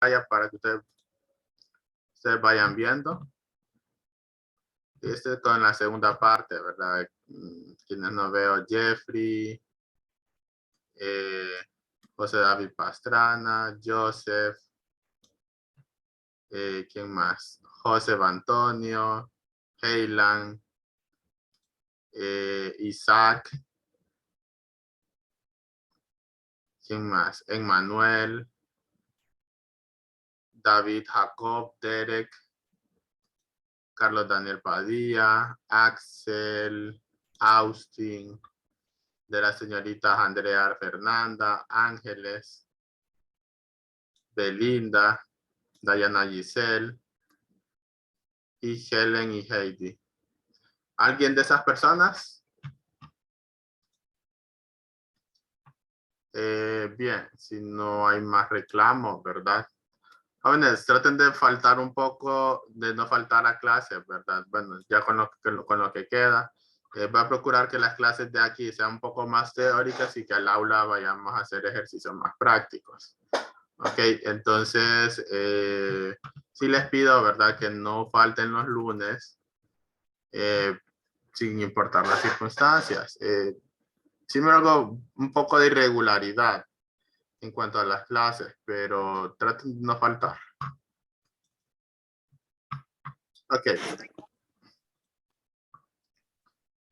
pantalla para que ustedes vayan viendo. Este es con la segunda parte, ¿verdad? Quienes no veo, Jeffrey, José David Pastrana, Joseph, ¿quién más? José Antonio, Heilan, Isaac, ¿quién más? Emmanuel, David Jacob, Derek, Carlos Daniel Padilla, Axel, Austin, de la señorita Andrea Fernanda, Ángeles, Belinda, Diana Giselle, y Helen y Heidi. ¿Alguien de esas personas? Bien, si no hay más reclamos, ¿verdad? Jóvenes, traten de faltar un poco, de no faltar a clases, ¿verdad? Bueno, ya con lo que queda. Va a procurar que las clases de aquí sean un poco más teóricas y que al aula vayamos a hacer ejercicios más prácticos. Ok, entonces, sí les pido, ¿verdad? Que no falten los lunes, sin importar las circunstancias. Sí me hago un poco de irregularidad en cuanto a las clases, pero traten de no faltar. Ok.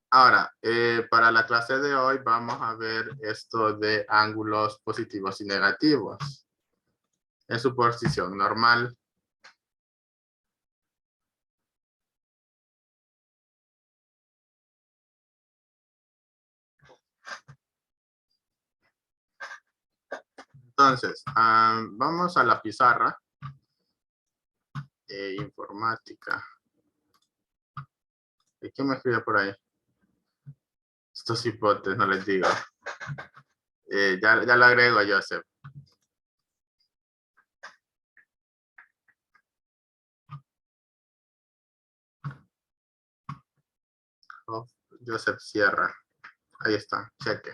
Ahora, para la clase de hoy vamos a ver esto de ángulos positivos y negativos en su posición normal. Entonces, vamos a la pizarra. Informática. ¿Y quién me escribe por ahí? Estos hipotes, no les digo. Ya lo agrego, Joseph. Oh, Joseph Sierra. Ahí está, cheque.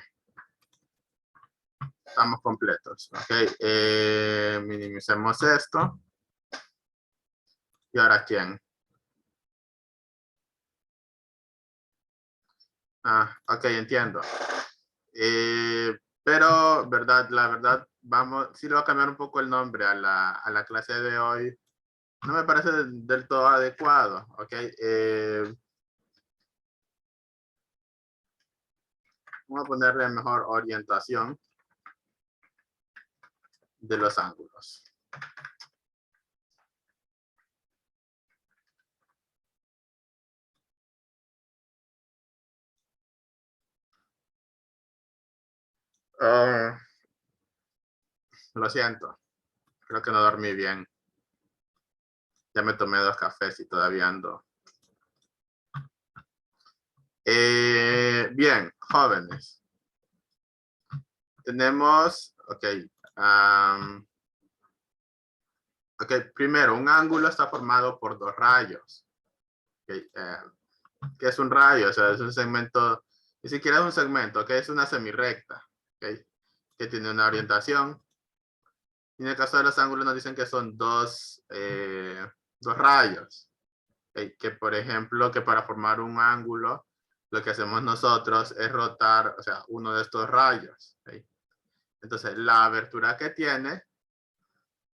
Estamos completos. Ok, minimicemos esto. ¿Y ahora quién? Ok, entiendo. Pero, la verdad, sí le voy a cambiar un poco el nombre a la clase de hoy. No me parece del todo adecuado, ok. Vamos a ponerle mejor orientación de los ángulos. Lo siento, creo que no dormí bien. Ya me tomé 2 cafés y todavía ando. Bien, jóvenes. Tenemos, ok. Ok, primero, un ángulo está formado por 2 rayos. Okay, ¿qué es un rayo? O sea, es un segmento, ni siquiera es un segmento, ok, es una semirrecta, ok, que tiene una orientación. Y en el caso de los ángulos nos dicen que son dos rayos. Okay, que por ejemplo, que para formar un ángulo, lo que hacemos nosotros es rotar, o sea, uno de estos rayos. Okay. Entonces, la abertura que tiene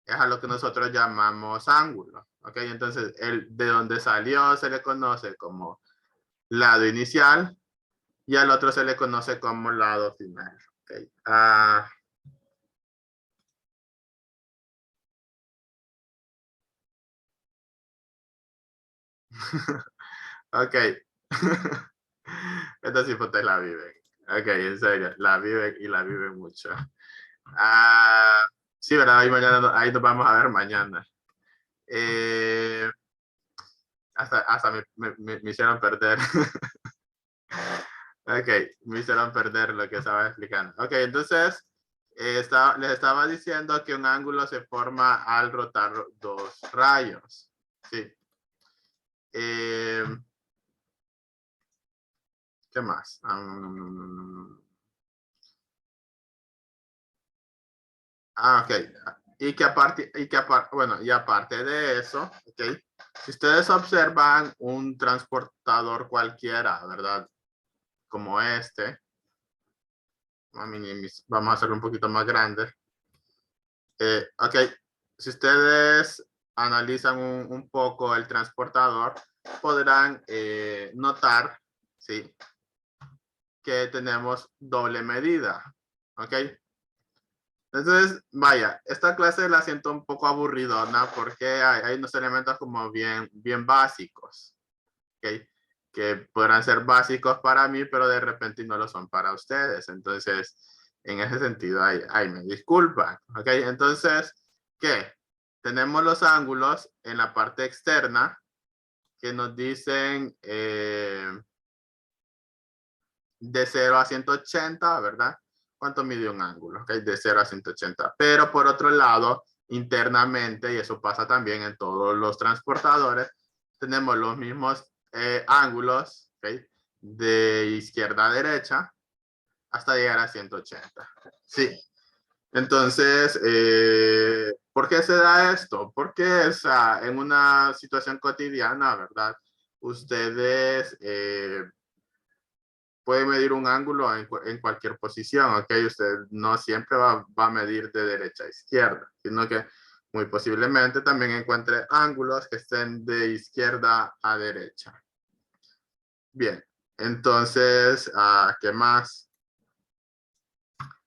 es a lo que nosotros llamamos ángulo. Okay. Entonces, de donde salió se le conoce como lado inicial y al otro se le conoce como lado final. Okay. Ok. Esta sí pues la viven. Ok, en serio, la viven y la viven mucho. Sí, ¿verdad? Ahí nos vamos a ver mañana. Hasta me hicieron perder. Ok, me hicieron perder lo que estaba explicando. Ok, entonces, les estaba diciendo que un ángulo se forma al rotar 2 rayos. Sí. ¿Qué más? Ok. bueno, y aparte de eso, ¿ok? Si ustedes observan un transportador cualquiera, ¿verdad? Como este, vamos a hacerlo un poquito más grande. Ok, si ustedes analizan un poco el transportador, podrán notar, ¿sí? Que tenemos doble medida, ¿ok? Entonces, vaya, esta clase la siento un poco aburridona porque hay unos elementos como bien básicos, ¿ok? Que podrán ser básicos para mí, pero de repente no lo son para ustedes. Entonces, en ese sentido, ahí me disculpan, ¿ok? Entonces, ¿qué? Tenemos los ángulos en la parte externa que nos dicen de 0 a 180, ¿verdad? ¿Cuánto mide un ángulo? Okay, de 0 a 180. Pero por otro lado, internamente, y eso pasa también en todos los transportadores, tenemos los mismos ángulos, ¿okay? De izquierda a derecha hasta llegar a 180. Sí. Entonces, ¿por qué se da esto? Porque en una situación cotidiana, ¿verdad? Ustedes puede medir un ángulo en cualquier posición, ¿ok? Usted no siempre va a medir de derecha a izquierda, sino que muy posiblemente también encuentre ángulos que estén de izquierda a derecha. Bien, entonces, ¿qué más?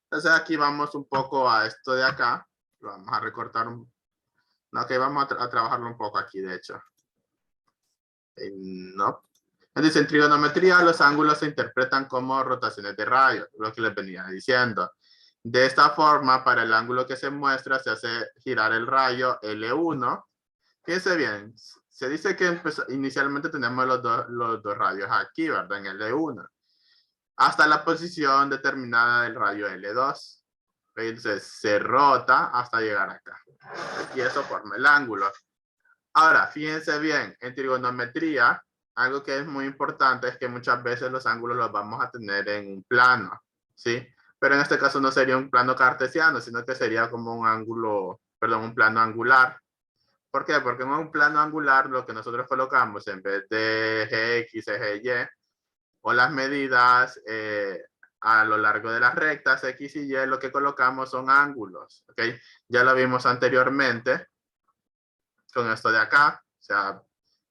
Entonces aquí vamos un poco a esto de acá. Lo vamos a recortar no, que vamos a trabajarlo un poco aquí, de hecho. No. En trigonometría, los ángulos se interpretan como rotaciones de rayos, lo que les venía diciendo. De esta forma, para el ángulo que se muestra, se hace girar el rayo L1. Fíjense bien, se dice que inicialmente tenemos los dos rayos aquí, ¿verdad? En L1. Hasta la posición determinada del rayo L2. Entonces, se rota hasta llegar acá. Y eso forma el ángulo. Ahora, fíjense bien, en trigonometría, algo que es muy importante es que muchas veces los ángulos los vamos a tener en un plano, ¿sí? Pero en este caso no sería un plano cartesiano, sino que sería como un ángulo, perdón, un plano angular. ¿Por qué? Porque en un plano angular lo que nosotros colocamos en vez de eje X, eje Y, o las medidas a lo largo de las rectas X y Y, lo que colocamos son ángulos, ¿ok? Ya lo vimos anteriormente con esto de acá, o sea,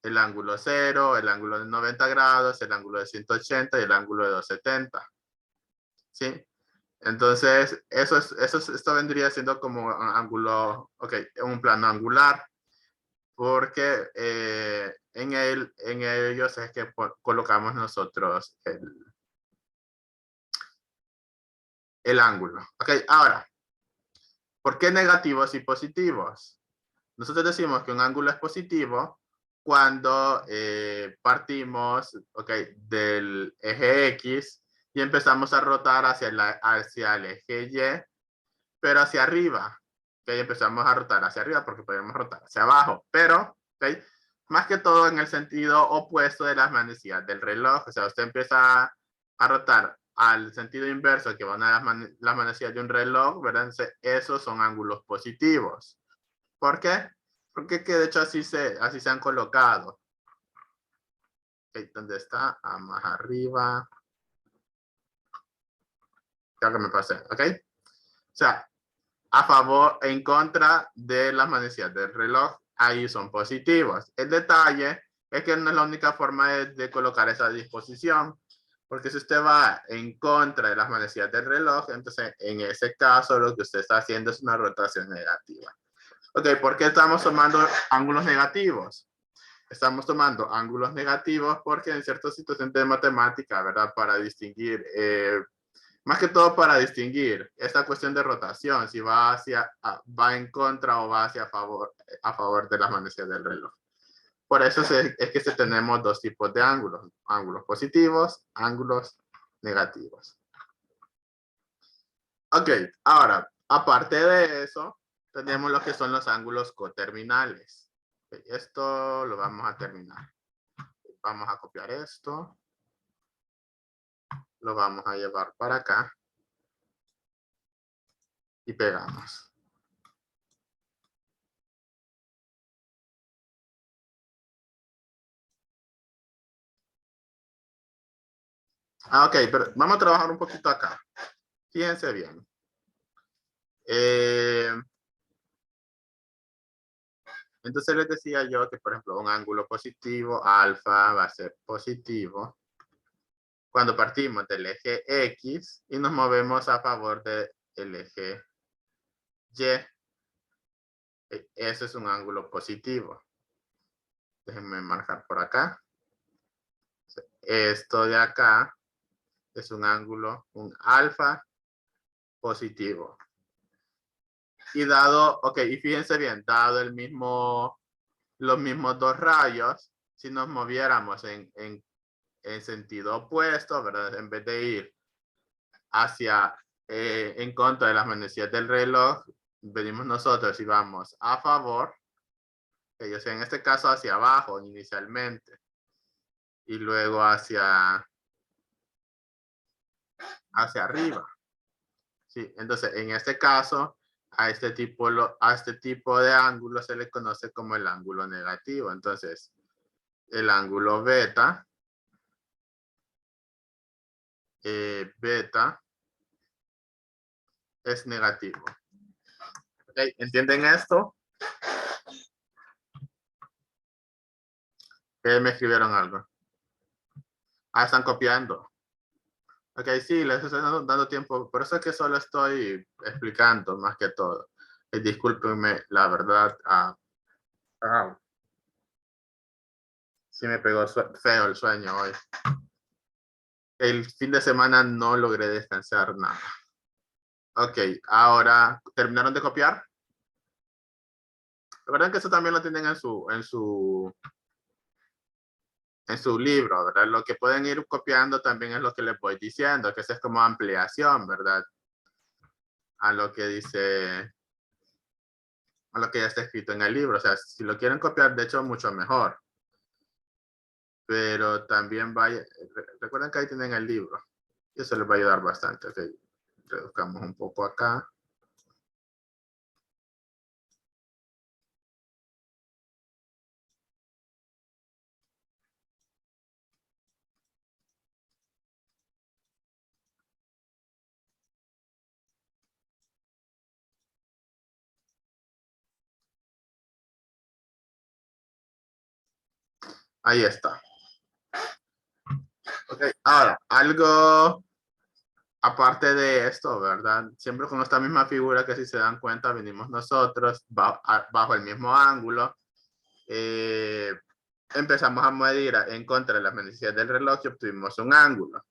el ángulo 0, el ángulo de 90 grados, el ángulo de 180 y el ángulo de 270. ¿Sí? Entonces, esto vendría siendo como un ángulo, ok, un plano angular, porque en ellos es que colocamos nosotros el ángulo. Ok, ahora, ¿por qué negativos y positivos? Nosotros decimos que un ángulo es positivo cuando partimos, del eje X y empezamos a rotar hacia el eje Y, pero hacia arriba. Okay, empezamos a rotar hacia arriba porque podemos rotar hacia abajo, pero más que todo en el sentido opuesto de las manecillas del reloj. O sea, usted empieza a rotar al sentido inverso que van a las manecillas de un reloj, ¿verdad? Entonces, esos son ángulos positivos. ¿Por qué? Porque que de hecho así se han colocado. Okay, ¿dónde está? Más arriba. Creo que me pasé, ¿ok? O sea, a favor, en contra de las manecillas del reloj, ahí son positivos. El detalle es que no es la única forma de colocar esa disposición, porque si usted va en contra de las manecillas del reloj, entonces en ese caso lo que usted está haciendo es una rotación negativa. Ok, ¿por qué estamos tomando ángulos negativos? Estamos tomando ángulos negativos porque en ciertas situaciones de matemática, ¿verdad? Para distinguir, más que todo para distinguir esta cuestión de rotación, si va va en contra o va a favor de las manecillas del reloj. Por eso es que tenemos dos tipos de ángulos, ángulos positivos, ángulos negativos. Ok, ahora, aparte de eso, tenemos lo que son los ángulos coterminales. Esto lo vamos a terminar. Vamos a copiar esto. Lo vamos a llevar para acá. Y pegamos. Ok, pero vamos a trabajar un poquito acá. Fíjense bien. Entonces les decía yo que, por ejemplo, un ángulo positivo, alfa, va a ser positivo cuando partimos del eje X y nos movemos a favor del eje Y. Ese es un ángulo positivo. Déjenme marcar por acá. Esto de acá es un ángulo, un alfa positivo. Y dado, ok, y fíjense bien, dado los mismos dos rayos, si nos moviéramos en sentido opuesto, ¿verdad? En vez de ir hacia, en contra de las manecillas del reloj, venimos nosotros y vamos a favor, que yo sea en este caso hacia abajo inicialmente, y luego hacia arriba. Sí, entonces en este caso, a este tipo de ángulo se le conoce como el ángulo negativo. Entonces, el ángulo beta, beta es negativo. ¿Okay? ¿Entienden esto? Me escribieron algo. Ah, están copiando. Ok, sí, les estoy dando tiempo. Por eso es que solo estoy explicando más que todo. Discúlpenme, la verdad. Sí me pegó feo el sueño hoy. El fin de semana no logré descansar nada. Ok, ahora, ¿terminaron de copiar? Recuerden que eso también lo tienen en su libro, ¿verdad? Lo que pueden ir copiando también es lo que les voy diciendo, que eso es como ampliación, ¿verdad? A lo que dice, a lo que ya está escrito en el libro. O sea, si lo quieren copiar, de hecho, mucho mejor. Pero también vaya, recuerden que ahí tienen el libro. Y eso les va a ayudar bastante. Ok, reduzcamos un poco acá. Ahí está. Ok, ahora, algo aparte de esto, ¿verdad? Siempre con esta misma figura que si se dan cuenta venimos nosotros bajo el mismo ángulo. Empezamos a medir en contra de las manecillas del reloj y obtuvimos un ángulo.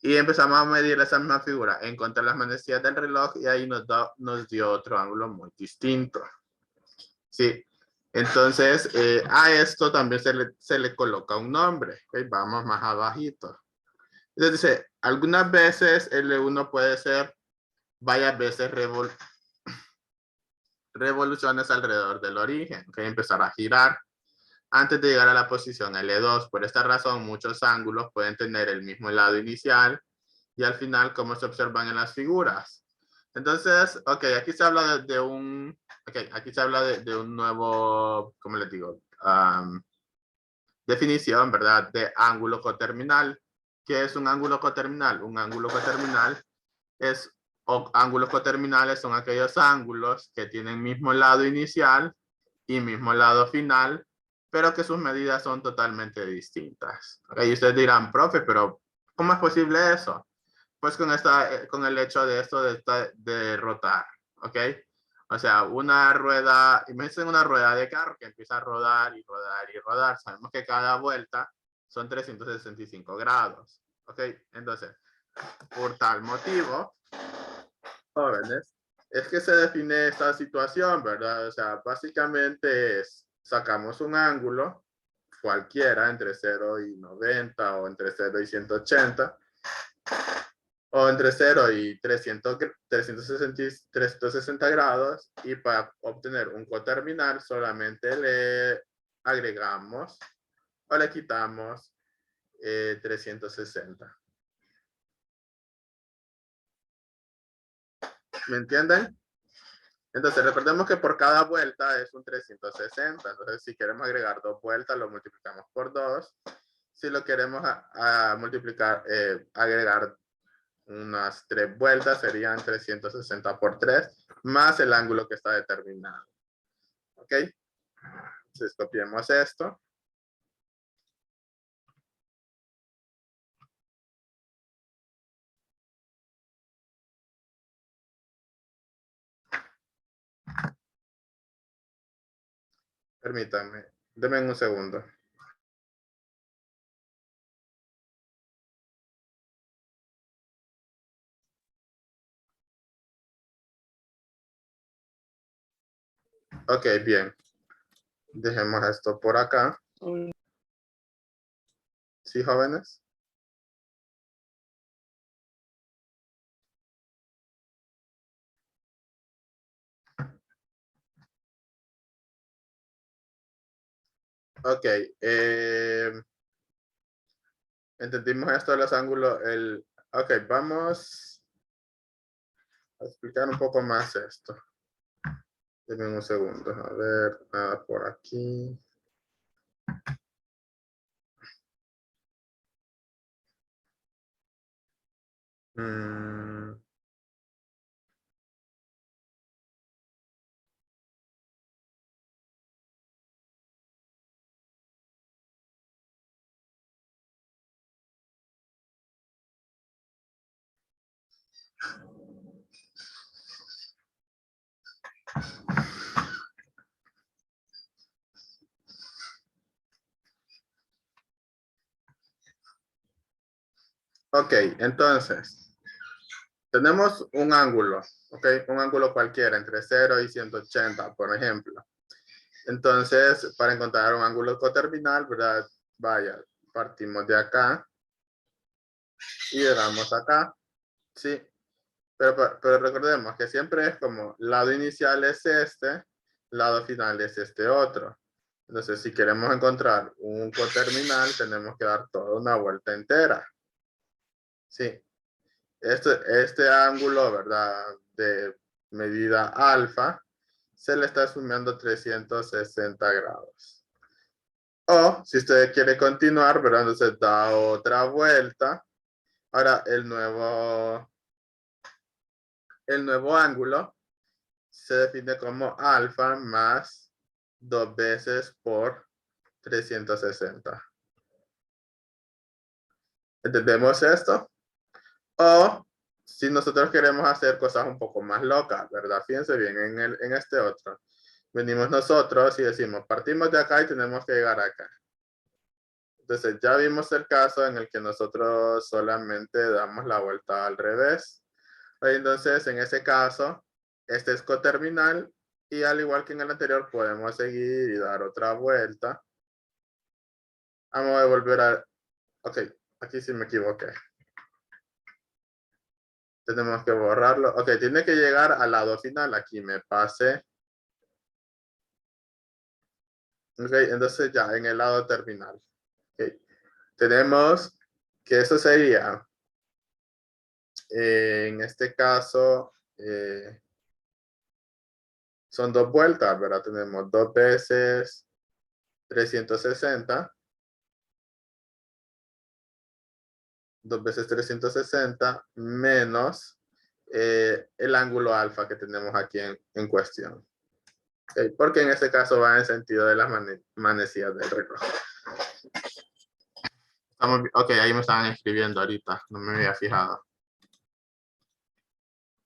Y empezamos a medir esa misma figura en contra de las manecillas del reloj y ahí nos dio otro ángulo muy distinto. Sí. Entonces, a esto también se le coloca un nombre. ¿Okay? Vamos más abajito. Entonces dice, algunas veces L1 puede ser varias veces revoluciones alrededor del origen, que empezar a girar antes de llegar a la posición L2. Por esta razón, muchos ángulos pueden tener el mismo lado inicial y al final, como se observan en las figuras. Entonces, ok, aquí se habla de un nuevo, ¿cómo les digo? Definición, ¿verdad? De ángulo coterminal. ¿Qué es un ángulo coterminal? Un ángulo coterminal ángulos coterminales son aquellos ángulos que tienen mismo lado inicial y mismo lado final, pero que sus medidas son totalmente distintas. Okay, y ustedes dirán, profe, pero ¿cómo es posible eso? Pues con el hecho de esto de rotar, ¿ok? O sea, una rueda, imagínense una rueda de carro que empieza a rodar y rodar y rodar. Sabemos que cada vuelta son 365 grados, ¿ok? Entonces, por tal motivo, jóvenes, es que se define esta situación, ¿verdad? O sea, básicamente sacamos un ángulo cualquiera entre 0 y 90 o entre 0 y 180 o entre 0 y 360 grados y para obtener un coterminal solamente le agregamos o le quitamos 360. ¿Me entienden? Entonces, recordemos que por cada vuelta es un 360. Entonces, si queremos agregar 2 vueltas, lo multiplicamos por 2 Si lo queremos a multiplicar, agregar unas 3 vueltas, serían 360 por 3, más el ángulo que está determinado. ¿Ok? Entonces copiemos esto. Permítanme, denme un segundo. Ok, bien. Dejemos esto por acá. ¿Sí, jóvenes? Ok. Entendimos esto de los ángulos. Ok, vamos a explicar un poco más esto. Denme un segundo. A ver, nada por aquí. Ok, entonces, tenemos un ángulo, ok, un ángulo cualquiera entre 0 y 180, por ejemplo. Entonces, para encontrar un ángulo coterminal, ¿verdad? Vaya, partimos de acá y le damos acá, ¿sí? Pero recordemos que siempre es como, lado inicial es este, lado final es este otro. Entonces, si queremos encontrar un coterminal, tenemos que dar toda una vuelta entera. Sí. Este ángulo, ¿verdad? De medida alfa, se le está sumando 360 grados. O, si usted quiere continuar, ¿verdad? Entonces da otra vuelta. Ahora, el nuevo ángulo se define como alfa más 2 veces por 360. ¿Entendemos esto? O si nosotros queremos hacer cosas un poco más locas, ¿verdad? Fíjense bien en este otro. Venimos nosotros y decimos, partimos de acá y tenemos que llegar acá. Entonces ya vimos el caso en el que nosotros solamente damos la vuelta al revés. Entonces en ese caso, este es coterminal y al igual que en el anterior podemos seguir y dar otra vuelta. Vamos a volver a... Ok, aquí sí me equivoqué. Tenemos que borrarlo. Ok, tiene que llegar al lado final. Aquí me pasé. Ok, entonces ya en el lado terminal. Okay. Tenemos que eso sería, en este caso, son 2 vueltas, ¿verdad? Tenemos 2 veces 360. 2 veces 360 menos el ángulo alfa que tenemos aquí en cuestión. Okay, porque en este caso va en sentido de las manecillas del reloj. Ok, ahí me estaban escribiendo ahorita, no me había fijado.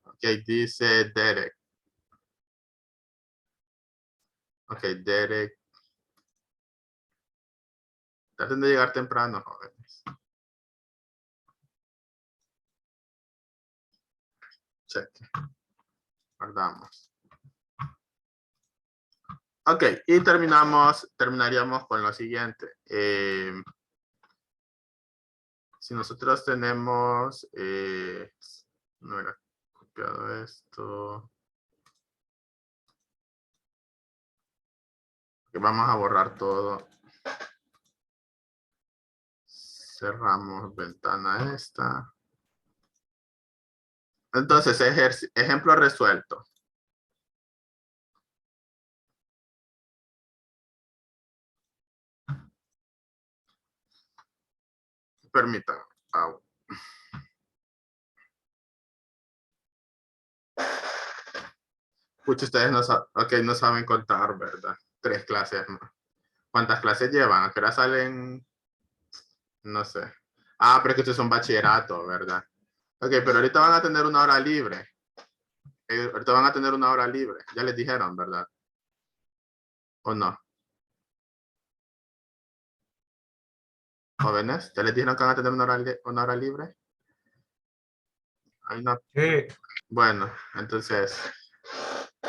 Ok, dice Derek. Ok, Derek. Traten de llegar temprano, jóvenes. Cheque. Guardamos. Ok, y terminaríamos con lo siguiente. Si nosotros tenemos, no era copiado esto. Okay, vamos a borrar todo. Cerramos ventana esta. Entonces, ejemplo resuelto. permítanme. Pucha, ustedes no saben contar, ¿verdad? 3 clases más. ¿Cuántas clases llevan? ¿A qué hora salen? No sé. Ah, pero es que esto es un bachillerato, ¿verdad? Ok, pero ahorita van a tener una hora libre. Ahorita van a tener una hora libre. Ya les dijeron, ¿verdad? ¿O no? Jóvenes, ¿ya les dijeron que van a tener una hora libre? Ay, no. Sí. Bueno, entonces,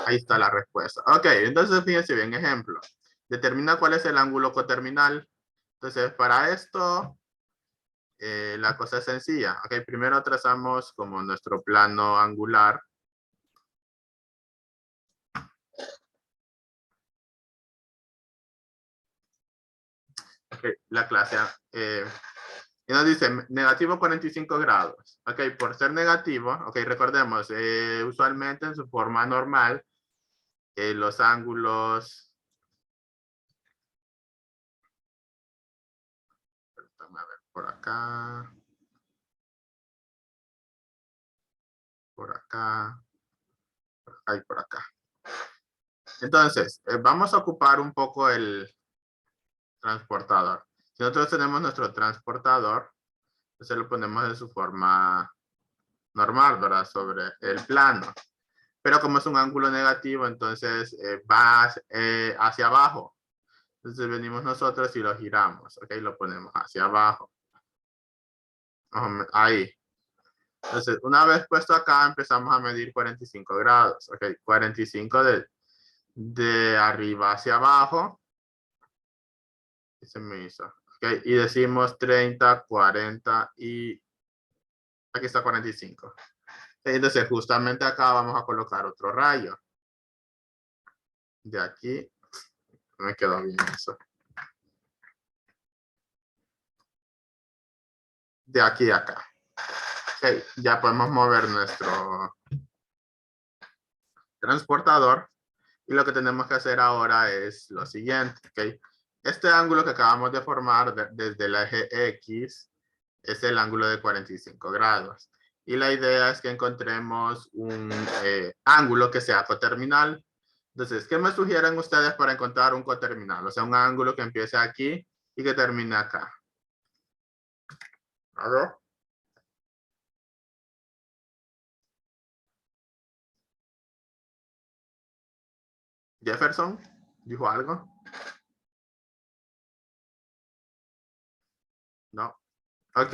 ahí está la respuesta. Ok, entonces fíjense bien, ejemplo. Determina cuál es el ángulo coterminal. Entonces, para esto, la cosa es sencilla. Ok, primero trazamos como nuestro plano angular. Okay, la clase. Y nos dice negativo 45 grados. Ok, por ser negativo, ok, recordemos, usualmente en su forma normal, los ángulos. Vamos a ver, por acá. Por acá. Por acá y por acá. Entonces, vamos a ocupar un poco el transportador. Si nosotros tenemos nuestro transportador, entonces lo ponemos en su forma normal, ¿verdad? Sobre el plano. Pero como es un ángulo negativo, entonces va hacia abajo. Entonces venimos nosotros y lo giramos, ¿ok? Lo ponemos hacia abajo. Ahí. Entonces, una vez puesto acá, empezamos a medir 45 grados, ¿ok? 45 de arriba hacia abajo. Y se me hizo. ¿Ok? Y decimos 30, 40 y aquí está 45. Entonces, justamente acá vamos a colocar otro rayo. De aquí, me quedó bien eso. De aquí a acá. Okay, ya podemos mover nuestro transportador. Y lo que tenemos que hacer ahora es lo siguiente. Okay. Este ángulo que acabamos de formar desde el eje X es el ángulo de 45 grados. Y la idea es que encontremos un ángulo que sea coterminal. Entonces, ¿qué me sugieren ustedes para encontrar un coterminal? O sea, un ángulo que empiece aquí y que termine acá. A ver. Jefferson, ¿dijo algo? No. Ok.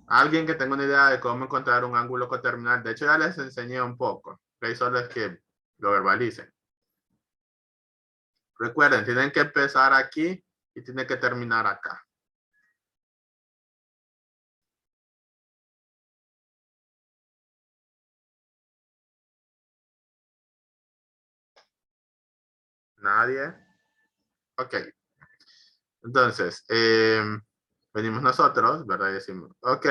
Alguien que tenga una idea de cómo encontrar un ángulo coterminal. De hecho, ya les enseñé un poco. Ok, solo es que lo verbalicen. Recuerden, tienen que empezar aquí y tienen que terminar acá. Nadie. Ok. Entonces, venimos nosotros, ¿verdad? Y decimos, ok,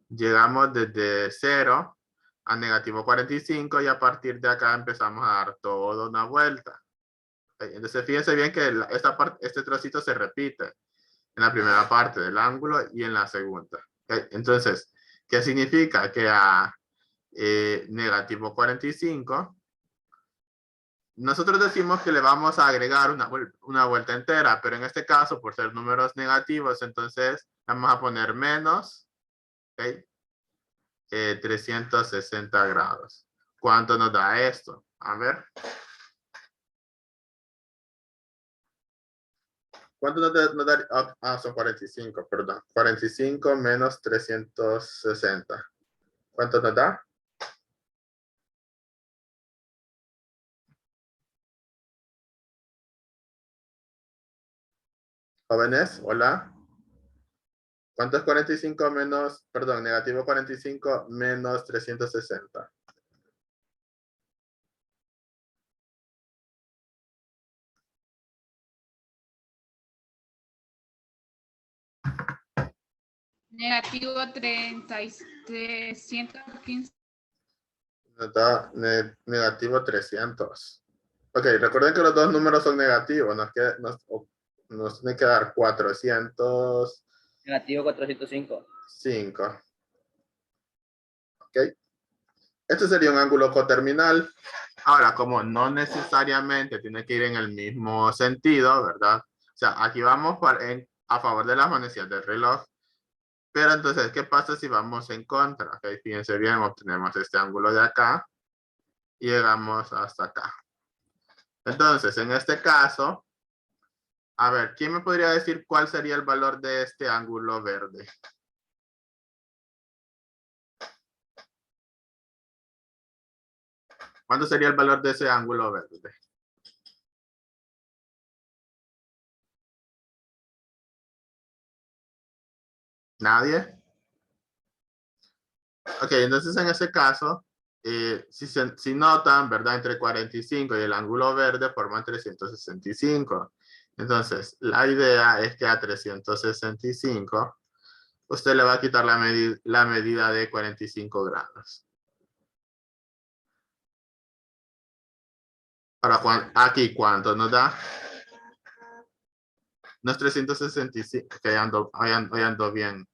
llegamos desde 0 a negativo 45 y a partir de acá empezamos a dar toda una vuelta. Okay. Entonces, fíjense bien que este trocito se repite en la primera parte del ángulo y en la segunda. Okay. Entonces, ¿qué significa? Que a negativo 45 nosotros decimos que le vamos a agregar una vuelta entera, pero en este caso, por ser números negativos, entonces vamos a poner menos, ¿ok? 360 grados. ¿Cuánto nos da esto? A ver. ¿Cuánto nos da? Son 45, perdón. 45 menos 360. ¿Cuánto nos da? Jóvenes, hola. ¿Cuánto es 45 menos, perdón, negativo 45 menos 360? Negativo 315. Nos da negativo 300. Ok, recuerden que los dos números son negativos. Nos tiene que dar 400. Negativo 405. 5. ¿Ok? Este sería un ángulo coterminal. Ahora, como no necesariamente tiene que ir en el mismo sentido, ¿verdad? O sea, aquí vamos a favor de las manecillas del reloj. Pero entonces, ¿qué pasa si vamos en contra? Okay, fíjense bien, obtenemos este ángulo de acá y llegamos hasta acá. Entonces, en este caso, a ver, ¿quién me podría decir cuál sería el valor de este ángulo verde? ¿Cuánto sería el valor de ese ángulo verde? ¿Nadie? Ok, entonces en ese caso, si notan, ¿verdad? Entre 45 y el ángulo verde forman 365. Entonces, la idea es que a 365, usted le va a quitar la medida de 45 grados. Ahora, aquí, ¿cuánto nos da? No es 365, que hoy ando bien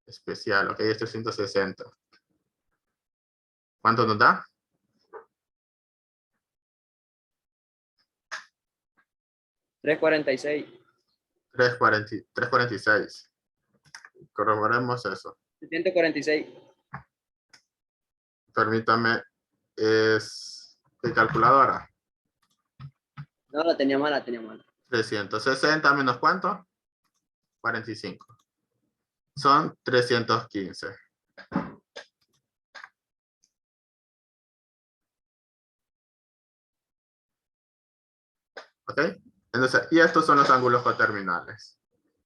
especial, ok, es 360. ¿Cuánto nos da? 346. 346. Corroboremos eso. 146. Permítame, es de calculadora. No, la tenía mala, 360 menos ¿cuánto? 45. Son 315. ¿Ok? Entonces, y estos son los ángulos coterminales.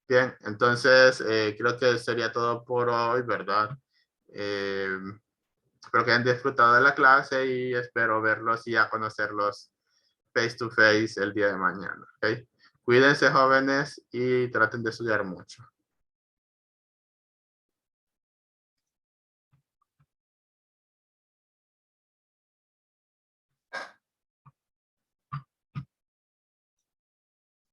Bien, entonces creo que sería todo por hoy, ¿verdad? Espero que hayan disfrutado de la clase y espero verlos y a conocerlos face to face el día de mañana. ¿Ok? Cuídense, jóvenes, y traten de estudiar mucho.